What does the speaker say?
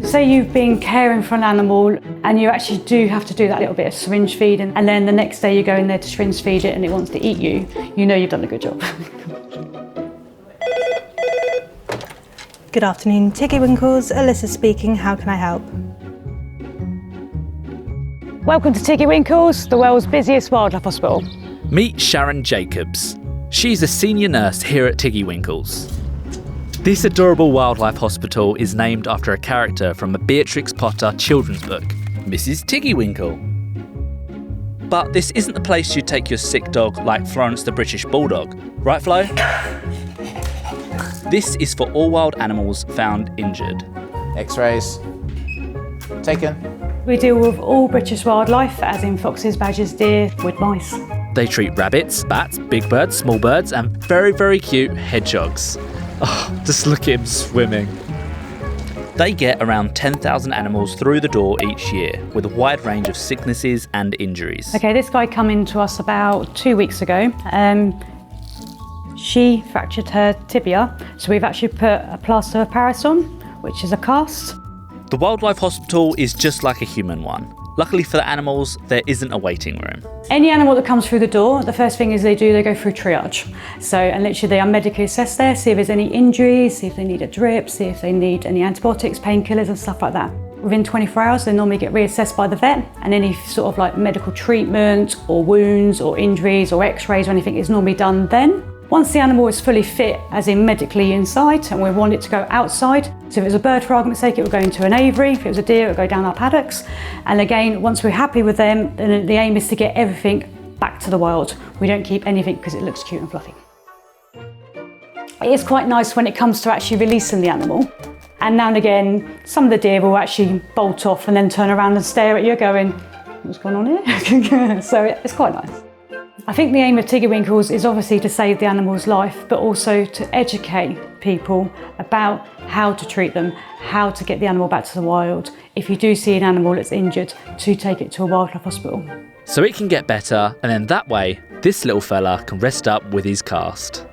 Say you've been caring for an animal and you actually do have to do that little bit of syringe feeding, and then the next day you go in there to syringe feed it and it wants to eat you, you know you've done a good job. Good afternoon, Tiggywinkles. Alyssa speaking. How can I help? Welcome to Tiggywinkles, the world's busiest wildlife hospital. Meet Sharon Jacobs. She's a senior nurse here at Tiggywinkles. This adorable wildlife hospital is named after a character from a Beatrix Potter children's book, Mrs. Tiggywinkle. But this isn't the place you'd take your sick dog like Florence the British Bulldog, right Flo? This is for all wild animals found injured. X-rays. Taken. We deal with all British wildlife, as in foxes, badgers, deer, wood mice. They treat rabbits, bats, big birds, small birds, and very, very cute hedgehogs. Oh, just look at him swimming. They get around 10,000 animals through the door each year with a wide range of sicknesses and injuries. Okay, this guy came in to us about 2 weeks ago. She fractured her tibia, so we've actually put a plaster of Paris on, which is a cast. The wildlife hospital is just like a human one. Luckily for the animals, there isn't a waiting room. Any animal that comes through the door, the first thing is they go through triage. So, and literally they are medically assessed there, see if there's any injuries, see if they need a drip, see if they need any antibiotics, painkillers and stuff like that. Within 24 hours, they normally get reassessed by the vet, and any sort of like medical treatment or wounds or injuries or x-rays or anything is normally done then. Once the animal is fully fit, as in medically inside, and we want it to go outside, so if it was a bird for argument's sake, it would go into an aviary, if it was a deer, it would go down our paddocks. And again, once we're happy with them, then the aim is to get everything back to the wild. We don't keep anything because it looks cute and fluffy. It is quite nice when it comes to actually releasing the animal. And now and again, some of the deer will actually bolt off and then turn around and stare at you going, what's going on here? So it's quite nice. I think the aim of Tiggywinkles is obviously to save the animal's life, but also to educate people about how to treat them, how to get the animal back to the wild. If you do see an animal that's injured, to take it to a wildlife hospital. So it can get better, and then that way, this little fella can rest up with his cast.